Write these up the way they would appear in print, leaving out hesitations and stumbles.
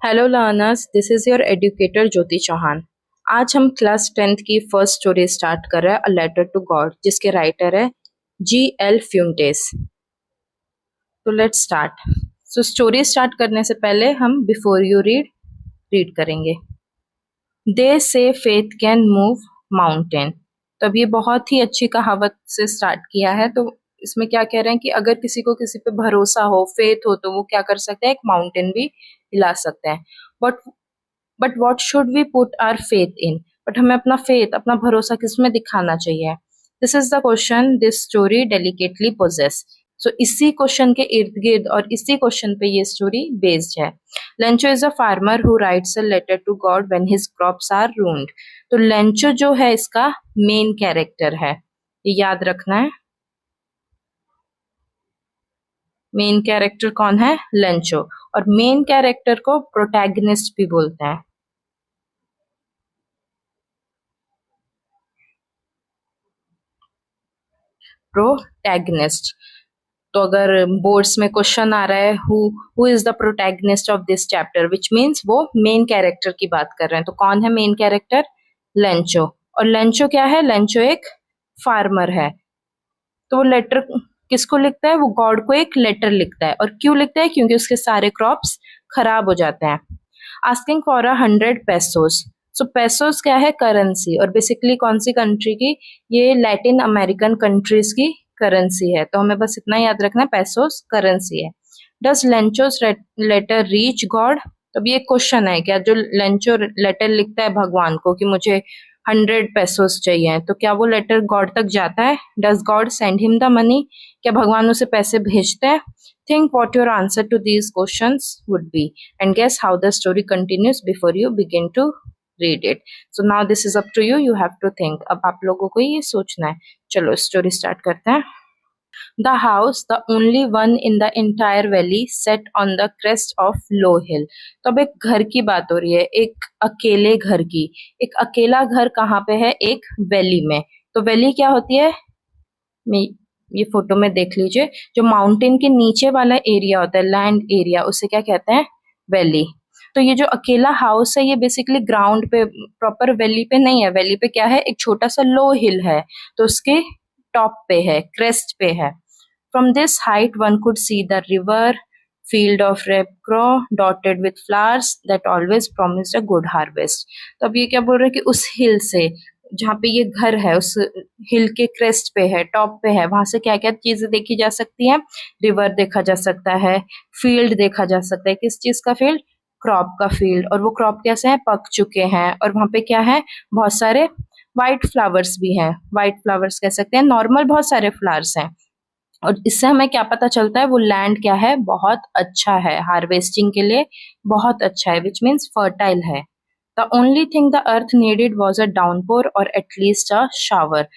Hello learners, this is your educator Jyoti Chauhan. आज हम class 10th की फर्स्ट स्टोरी स्टार्ट कर रहे हैं, अ लेटर टू गॉड, जिसके राइटर है G.L. फ्यूंटेस। तो let's start. So story start करने से पहले हम बिफोर यू रीड करेंगे। दे से फेथ कैन मूव माउंटेन। तो अब ये बहुत ही अच्छी कहावत से स्टार्ट किया है। तो इसमें क्या कह रहे हैं कि अगर किसी को किसी पे भरोसा हो, फेथ हो, तो वो क्या कर सकते हैं, एक माउंटेन भी हिला सकते हैं। But but what should we put our faith in. But हमें अपना फेथ, अपना भरोसा किस में दिखाना चाहिए। This is the question this story delicately poses. So इसी क्वेश्चन के इर्द गिर्द और इसी क्वेश्चन पे ये स्टोरी बेस्ड है। Lencho is a farmer who writes a letter to God when his crops are ruined. तो लेंचो जो है इसका मेन कैरेक्टर है, ये याद रखना है। मेन कैरेक्टर कौन है? लेंचो। और मेन कैरेक्टर को प्रोटैगनिस्ट भी बोलते हैं। प्रोटैगनिस्ट। तो अगर बोर्ड्स में क्वेश्चन आ रहा है who is the protagonist of this chapter, which means वो मेन कैरेक्टर की बात कर रहे हैं। तो कौन है मेन कैरेक्टर? लेंचो। और लेंचो क्या है? लेंचो एक फार्मर है। तो वो लेटर किसको लिखता है? वो गॉड को एक लेटर लिखता है। और क्यों लिखता है? क्योंकि उसके सारे क्रॉप्स खराब हो जाते हैं। Asking for 100 pesos. So pesos क्या है? करेंसी। और बेसिकली कौन सी कंट्री की? ये लैटिन अमेरिकन कंट्रीज की करेंसी है। तो हमें बस इतना याद रखना है, पेसोस करेंसी है। Does Lencho's letter reach God. तो अब ये क्वेश्चन है, क्या जो लेंचो लेटर लिखता है भगवान को कि मुझे 100 पेसोस चाहिए, तो क्या वो लेटर गॉड तक जाता है? Does God send him the money. क्या भगवान उसे पैसे भेजते हैं? Think what your answer to these questions would be and guess how the story continues before you begin to read it. So now this is up to you. You have to think. अब आप लोगों को ये सोचना है। चलो story start करते हैं। The house, the only one in the entire valley, set on the crest of low hill. तो अब एक घर की बात हो रही है, एक अकेले घर की। एक अकेला घर कहाँ पे है? एक वैली में। तो वैली क्या होती है? ये फोटो में देख लीजिए, जो माउंटेन के नीचे वाला एरिया होता है, लैंड एरिया, उसे क्या कहते हैं? वैली। तो ये जो अकेला हाउस है, ये बेसिकली ग्राउंड पे, प्रॉपर वैली पे नहीं है। वैली पे क्या है? एक छोटा सा लो हिल है, तो उसके टॉप पे है, क्रेस्ट पे है। From this height one could see the river, field of red crow dotted with flowers that always promised a good harvest. तो अब ये क्या बोल रहे हैं कि उस हिल से, जहाँ पे ये घर है, उस हिल के क्रेस्ट पे है, टॉप पे है, वहां से क्या क्या चीजें देखी जा सकती हैं? रिवर देखा जा सकता है, फील्ड देखा जा सकता है। किस चीज का फील्ड? क्रॉप का फील्ड। और वो क्रॉप कैसे है? पक चुके हैं। और वहां पे क्या है? बहुत सारे व्हाइट फ्लावर्स भी हैं। व्हाइट फ्लावर्स कह सकते हैं, नॉर्मल बहुत सारे फ्लावर्स हैं। और इससे हमें क्या पता चलता है? वो लैंड क्या है? बहुत अच्छा है, हार्वेस्टिंग के लिए बहुत अच्छा है, विच मीन्स फर्टाइल है। The only thing the earth needed was a downpour और एटलीस्ट अ शावर।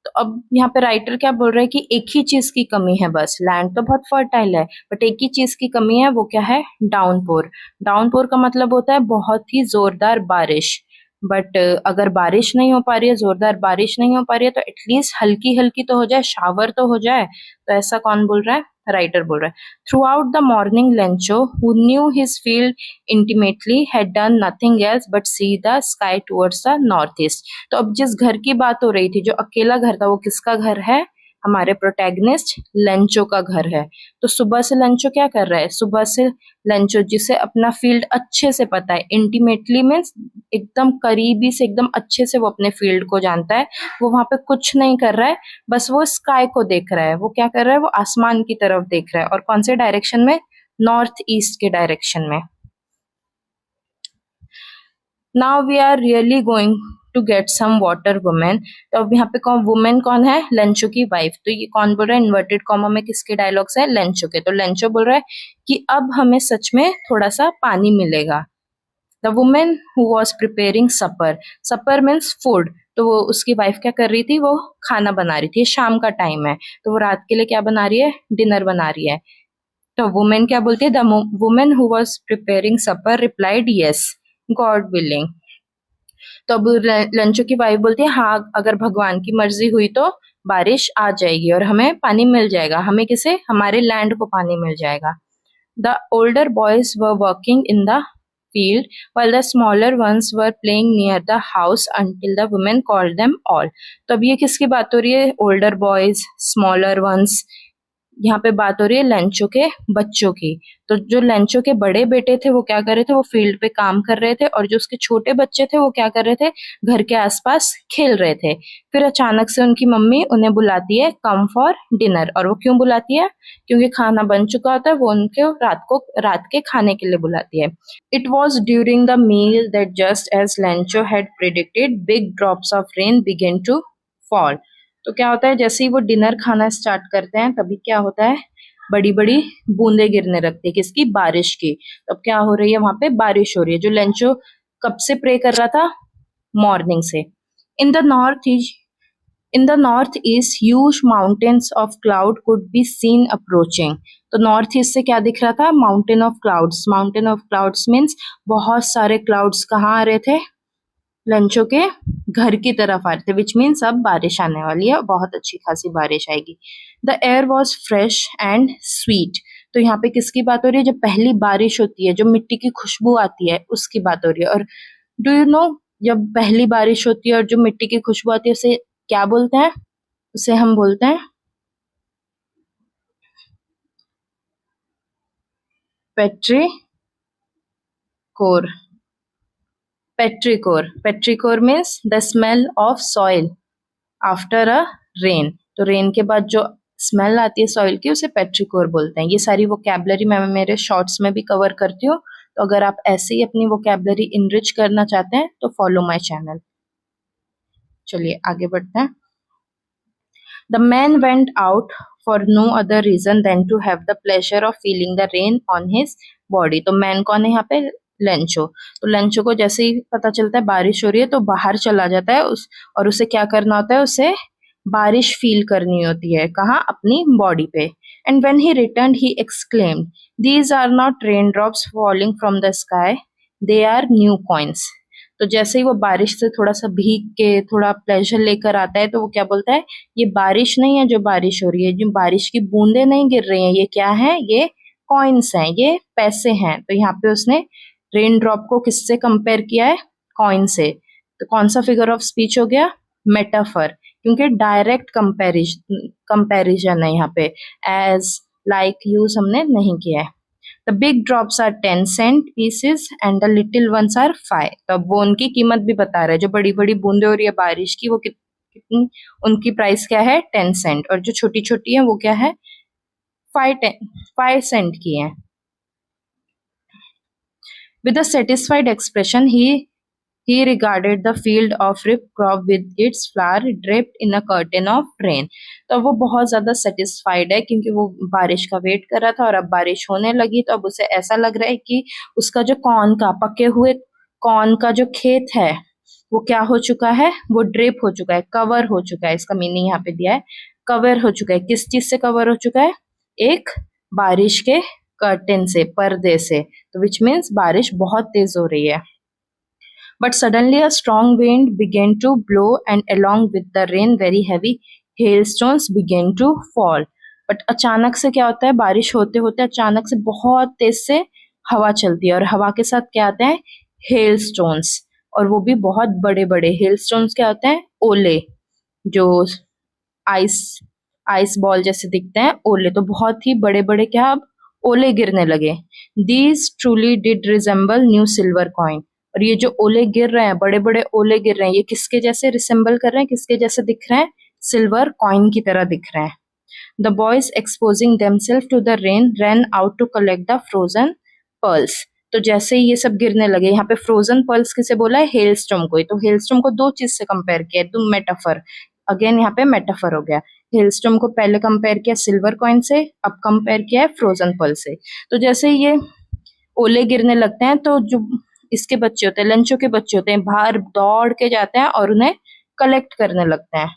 तो अब यहाँ पे राइटर क्या बोल रहे हैं कि एक ही चीज की कमी है बस। लैंड तो बहुत फर्टाइल है, बट एक ही चीज की कमी है। वो क्या है? डाउनपोर। डाउनपोर का मतलब होता है बहुत ही जोरदार बारिश। बट अगर बारिश नहीं हो पा रही है, जोरदार बारिश नहीं हो पा रही है, तो एटलीस्ट हल्की हल्की तो हो जाए, शावर तो हो जाए। तो ऐसा कौन बोल रहा है? राइटर बोल रहा है। Through out the morning Lencho, who knew his field intimately, had done nothing else but see the sky towards the north east. तो अब जिस घर की बात हो रही थी, जो अकेला घर था, वो किसका घर है? हमारे प्रोटैगनिस्ट लेंचो का घर है। तो सुबह से लेंचो क्या कर रहा है? सुबह से लेंचो, जिसे अपना फील्ड अच्छे से पता है, इंटीमेटली मीन्स एकदम करीबी से, एकदम अच्छे से वो अपने फील्ड को जानता है। वो वहां पे कुछ नहीं कर रहा है, बस वो स्काई को देख रहा है। वो क्या कर रहा है? वो आसमान की तरफ देख रहा है। और कौन से डायरेक्शन में? नॉर्थ ईस्ट के डायरेक्शन में। Now we are really going to get some water women. तो अब यहाँ पे कौन वुमेन कौन है? लेंचो की वाइफ। तो ये कौन बोल रहा है? इन्वर्टेड कॉमा में किसके डायलॉग्स है? लेंचो के। तो लेंचो बोल रहा है कि अब हमें सच में थोड़ा सा पानी मिलेगा। The women who was preparing supper. Supper means food. तो वो उसकी वाइफ क्या कर रही थी? वो खाना बना रही थी। शाम का टाइम है, तो वो रात के लिए क्या बना रही है? डिनर बना रही है। तो वुमेन क्या बोलती है? The women who was preparing supper replied yes, God willing. तो अब लंचो की वाइफ बोलती है, हाँ, अगर भगवान की मर्जी हुई तो बारिश आ जाएगी और हमें पानी मिल जाएगा। हमें किसे? हमारे लैंड को पानी मिल जाएगा। The older boys were working in the field while the smaller ones were playing near the house until the women called them all. तो अब ये किसकी बात हो रही है? older boys, smaller ones. यहाँ पे बात हो रही है लेंचो के बच्चों की। तो जो लेंचो के बड़े बेटे थे वो क्या कर रहे थे? वो फील्ड पे काम कर रहे थे, और जो उसके छोटे बच्चे थे वो क्या कर रहे थे? घर के आसपास खेल रहे थे। फिर अचानक से उनकी मम्मी उन्हें बुलाती है कम फॉर डिनर। और वो क्यों बुलाती है? क्योंकि खाना बन चुका होता है, वो उनके रात के खाने के लिए बुलाती है। It was during the meal that just as Lencho had predicted big drops of rain began to fall. तो क्या होता है, जैसे ही वो डिनर खाना स्टार्ट करते हैं तभी क्या होता है? बड़ी बड़ी बूंदे गिरने लगती है। किसकी? बारिश की। तब क्या हो रही है? वहां पे बारिश हो रही है। जो लेंचो कब से प्रे कर रहा था? मॉर्निंग से। In the north east huge mountains of cloud could be seen approaching. तो नॉर्थ ईस्ट से क्या दिख रहा था? Mountain of clouds. Mountain of clouds means बहुत सारे क्लाउड्स कहाँ आ रहे थे? लंचो के घर की तरफ आ रहे थे, विच मीन्स अब बारिश आने वाली है, बहुत अच्छी खासी बारिश आएगी। The air was fresh and sweet. तो यहाँ पे किसकी बात हो रही है? जब पहली बारिश होती है, जो मिट्टी की खुशबू आती है, उसकी बात हो रही है। और डू यू नो, जब पहली बारिश होती है और जो मिट्टी की खुशबू आती है उसे क्या बोलते हैं? उसे हम बोलते हैं petrichor. Petrichor means the smell of soil after a rain. तो रेन के बाद जो स्मेल आती है सॉइल की, उसे पेट्रीकोर बोलते हैं। ये सारी वोकैबुलरी मैं मेरे शॉर्ट्स में भी कवर करती हूँ। तो अगर आप ऐसे ही अपनी वोकैबुलरी इनरिच करना चाहते हैं तो फॉलो माय चैनल। चलिए आगे बढ़ते हैं। The man went out for no other reason than to have the pleasure of feeling the rain on his body. तो मैन कौन है यहाँ पे? लेंचो। तो लेंचो को जैसे ही पता चलता है बारिश हो रही है तो बाहर चला जाता है और उसे क्या करना होता है? उसे बारिश फील करनी होती है। कहाँ? अपनी बॉडी पे। And when he returned he exclaimed, these are not raindrops falling from the sky, they are new coins. तो जैसे ही वो बारिश से थोड़ा सा भीग के थोड़ा प्लेजर लेकर आता है तो वो क्या बोलता है? ये बारिश नहीं है जो बारिश हो रही है, जो बारिश की बूंदे नहीं गिर रही हैं, ये क्या है? ये कॉइन्स हैं, ये पैसे हैं। तो यहाँ पे उसने रेन ड्रॉप को किससे कंपेयर किया है? कॉइन से। तो कौन सा फिगर ऑफ स्पीच हो गया? मेटाफर। क्योंकि डायरेक्ट कंपैरिजन है यहाँ पे, एज लाइक यूज हमने नहीं किया है। The big drops are 10 cent pieces and the little ones are 5। तो अब वो उनकी कीमत भी बता रहा है। जो बड़ी बड़ी बूंदे हो रही है बारिश की, वो कितनी, उनकी प्राइस क्या है? 10 सेंट। और जो छोटी छोटी है वो क्या है? 5 सेंट की है। With a satisfied expression, he regarded the field of ripe crop with its flower draped in a curtain of rain. तो वो बहुत ज्यादा सेटिस्फाइड है क्योंकि वो बारिश का वेट कर रहा था और अब बारिश होने लगी। तो अब उसे ऐसा लग रहा है कि उसका जो पके हुए कॉर्न का जो खेत है वो क्या हो चुका है? वो ड्रेप हो चुका है, कवर हो चुका है। इसका मीनिंग यहाँ पे दिया है, कवर हो चुका है। किस चीज से कवर हो चुका है? एक बारिश के कर्टेन से, पर्दे से। तो विच मीन्स बारिश बहुत तेज हो रही है। But suddenly a strong wind began to blow and along with the rain very heavy hailstones began to fall. But अचानक से क्या होता है? बारिश होते होते अचानक से बहुत तेज से हवा चलती है और हवा के साथ क्या आते हैं? हेलस्टोन्स। और वो भी बहुत बड़े बड़े। हेलस्टोन्स क्या होते हैं? ओले, जो आइस आइस बॉल जैसे दिखते हैं, ओले। तो बहुत ही बड़े बड़े क्या अब ओले गिरने लगे। These truly did resemble new silver coin. और ये जो ओले गिर रहे हैं, बड़े बड़े ओले गिर रहे हैं, ये किसके जैसे रिसेंबल कर रहे हैं? किसके जैसे दिख रहे हैं? सिल्वर कॉइन की तरह दिख रहे हैं। The boys exposing themselves to the rain ran out to collect the frozen pearls. तो जैसे ही ये सब गिरने लगे, यहाँ पे फ्रोजन पर्ल्स किसे बोला है? हेलस्टॉर्म को। तो हेलस्टॉर्म को दो चीज से कंपेयर किया है, तो मेटाफर। अगेन यहाँ पे मेटाफर हो गया। हेलस्टॉर्म को पहले कंपेयर किया सिल्वर कॉइन से, अब कंपेयर किया है फ्रोजन पर्ल से। तो जैसे ये ओले गिरने लगते हैं तो जो इसके बच्चे होते हैं, लंचो के बच्चे होते हैं, बाहर दौड़ के जाते हैं और उन्हें कलेक्ट करने लगते हैं।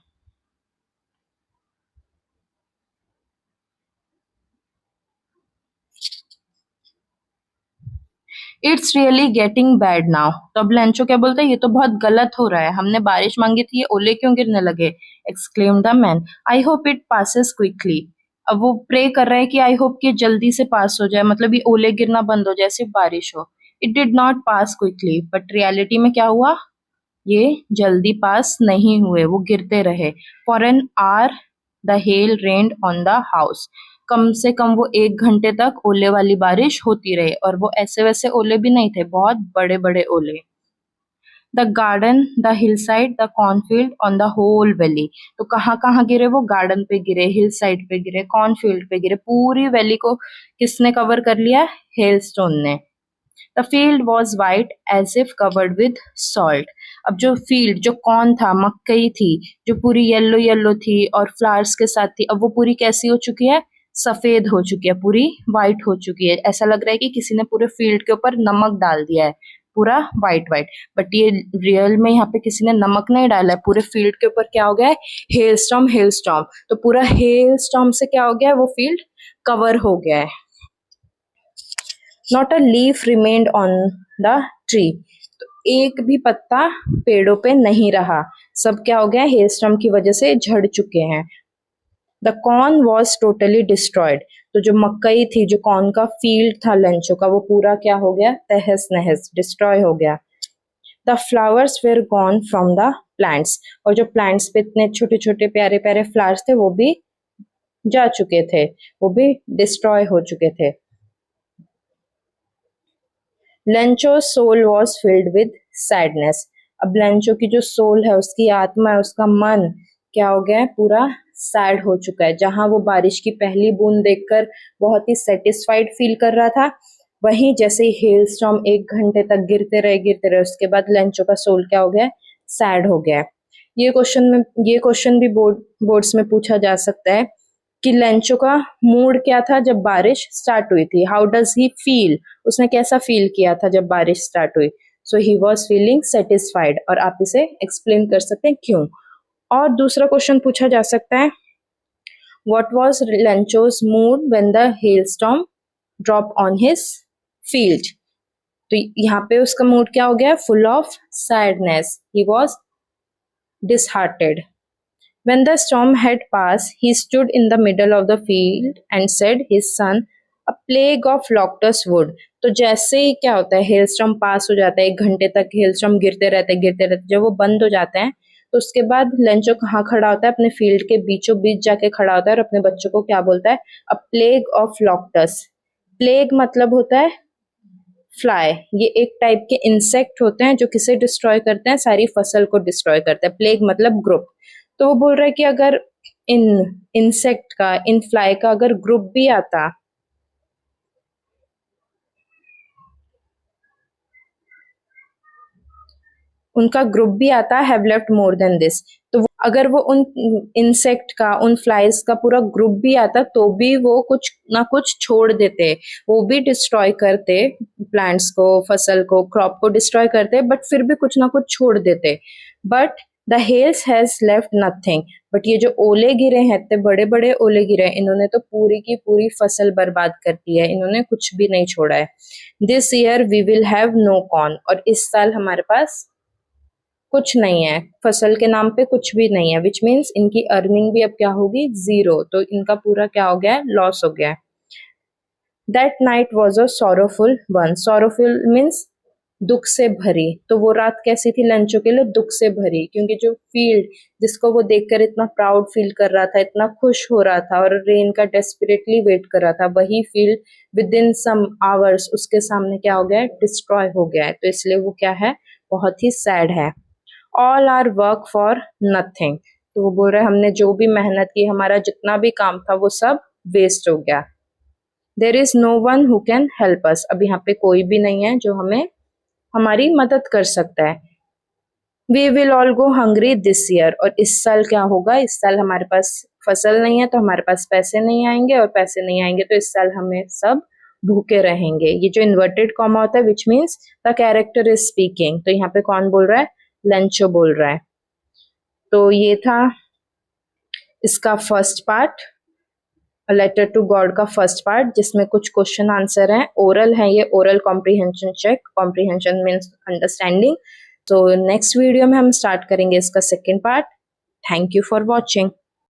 It's really getting bad now. तो अब लंचो क्या बोलते हैं? ये तो बहुत गलत हो रहा है, हमने बारिश मांगी थी, ये ओले क्यों गिरने लगे? Exclaim the man, I hope it passes quickly. अब वो प्रे कर रहे हैं कि आई होप कि जल्दी से पास हो जाए, मतलब ये ओले गिरना बंद हो जाए, सिर्फ बारिश हो। It did not pass quickly, but reality में क्या हुआ, ये जल्दी पास नहीं हुए, वो गिरते रहे। For an hour the hail rained on the house, कम से कम वो 1 घंटे तक ओले वाली बारिश होती रही, और वो ऐसे वैसे ओले भी नहीं थे, बहुत बड़े बड़े ओले। The garden, the hill side, the cornfield, on the whole valley, तो कहाँ कहाँ गिरे वो, गार्डन पे गिरे, हिल साइड पे गिरे, कॉर्नफील्ड पे गिरे, पूरी वैली को किसने कवर कर लिया, हेलस्टोन ने। The field was white as if covered with salt, अब जो फील्ड, जो कॉर्न था, मकई थी, जो पूरी येलो येलो थी और फ्लावर्स के साथ थी, अब वो पूरी कैसी हो चुकी है, सफेद हो चुकी है, पूरी वाइट हो चुकी है। ऐसा लग रहा है कि किसी ने पूरे फील्ड के ऊपर नमक डाल दिया है, पूरा वाइट वाइट। बट ये रियल में यहाँ पे किसी ने नमक नहीं डाला है, पूरे फील्ड के ऊपर क्या हो गया है, हेलस्टॉर्म, हेलस्टॉर्म। तो पूरा हेलस्टॉर्म से क्या हो गया है, वो फील्ड कवर हो गया है। Not a leaf remained on the tree, तो एक भी पत्ता पेड़ों पे नहीं रहा, सब क्या हो गया, हेलस्टॉर्म की वजह से झड़ चुके हैं। The corn was totally destroyed, तो जो मकई थी, जो कॉर्न का फील्ड था लंचो का, वो पूरा क्या हो गया, तहस नहस, डिस्ट्रॉय हो गया। The flowers were gone from the plants, और जो प्लांट्स पे इतने छोटे छोटे प्यारे प्यारे फ्लावर्स थे वो भी जा चुके थे, वो भी डिस्ट्रॉय हो चुके थे। Lencho soul was filled with sadness, अब लंचो की जो सोल है, उसकी आत्मा है, उसका मन क्या हो गया है, पूरा सैड हो चुका है। जहां वो बारिश की पहली बूंद देखकर बहुत ही सेटिस्फाइड फील कर रहा था, वहीं जैसे ही हेलस्टॉर्म 1 घंटे तक गिरते रहे, उसके बाद लंचो का सोल क्या हो गया, सैड हो गया। ये क्वेश्चन भी बोर्ड्स में पूछा जा सकता है कि लंचो का मूड क्या था जब बारिश स्टार्ट हुई थी, हाउ डज ही फील, उसने कैसा फील किया था जब बारिश स्टार्ट हुई। सो ही वॉज फीलिंग सेटिस्फाइड, और आप इसे एक्सप्लेन कर सकते हैं क्यों। और दूसरा क्वेश्चन पूछा जा सकता है, what was Lencho's mood when the hailstorm drop on his field, तो यहाँ पे उसका मूड क्या हो गया, full of sadness, he was disheartened. When the storm had passed, he stood in the middle of the field and said, his son, a plague of locust wood. तो जैसे ही क्या होता है, हेलस्टॉर्म पास हो जाता है, 1 घंटे तक हेलस्टॉर्म गिरते रहते, जब वो बंद हो जाते हैं, तो उसके बाद लंचो कहाँ खड़ा होता है, अपने फील्ड के बीचों बीच जाके खड़ा होता है और अपने बच्चों को क्या बोलता है, अ प्लेग ऑफ लॉकटस। प्लेग मतलब होता है फ्लाई, ये एक टाइप के इंसेक्ट होते हैं जो किसे डिस्ट्रॉय करते हैं, सारी फसल को डिस्ट्रॉय करते हैं। प्लेग मतलब ग्रुप, तो वो बोल रहा है कि अगर इन इंसेक्ट का, इन फ्लाई का अगर ग्रुप भी आता, उनका ग्रुप भी आता, have left more than this, तो अगर वो उन इंसेक्ट का, उन फ्लाइज का पूरा ग्रुप भी आता, तो भी वो कुछ ना कुछ छोड़ देते, वो भी डिस्ट्रॉय करते प्लांट्स को, फसल को, क्रॉप को डिस्ट्रॉय करते, बट फिर भी कुछ ना कुछ छोड़ देते। But the hails has left nothing, but ये जो ओले गिरे हैं, इतने बड़े बड़े ओले गिरे हैं, इन्होंने तो पूरी की पूरी फसल बर्बाद कर दी है, इन्होंने कुछ भी नहीं छोड़ा है। This year we will have no corn, और इस साल हमारे पास कुछ नहीं है, फसल के नाम पे कुछ भी नहीं है, विच मीन्स इनकी अर्निंग भी अब क्या होगी, 0, तो इनका पूरा क्या हो गया है, लॉस हो गया है। That night was a sorrowful one, sorrowful means दुख से भरी, तो वो रात कैसी थी लंचो के लिए, दुख से भरी, क्योंकि जो फील्ड जिसको वो देखकर इतना प्राउड फील कर रहा था, इतना खुश हो रहा था और रेन का डेस्परेटली वेट कर रहा था, वही field within some hours उसके सामने क्या हो गया है, डिस्ट्रॉय हो गया है, तो इसलिए वो क्या है, बहुत ही सैड है। All our work for nothing, तो वो बोल रहे हमने जो भी मेहनत की, हमारा जितना भी काम था वो सब वेस्ट हो गया। There is no one who can help us, अब यहाँ पे कोई भी नहीं है जो हमें हमारी मदद कर सकता है। We will all go hungry this year, और इस साल क्या होगा, इस साल हमारे पास फसल नहीं है तो हमारे पास पैसे नहीं आएंगे, और पैसे नहीं आएंगे तो इस साल हमें सब भूखे रहेंगे। ये जो इन्वर्टेड कॉमा होता है, which means the character is speaking, तो यहाँ पे कौन बोल रहा है, लंचो बोल रहा है। तो ये था इसका first part, letter to God का फर्स्ट पार्ट, जिसमें कुछ क्वेश्चन आंसर हैं, ओरल है, ये oral comprehension check, comprehension means understanding. तो नेक्स्ट वीडियो में हम स्टार्ट करेंगे इसका second part. Thank you for watching.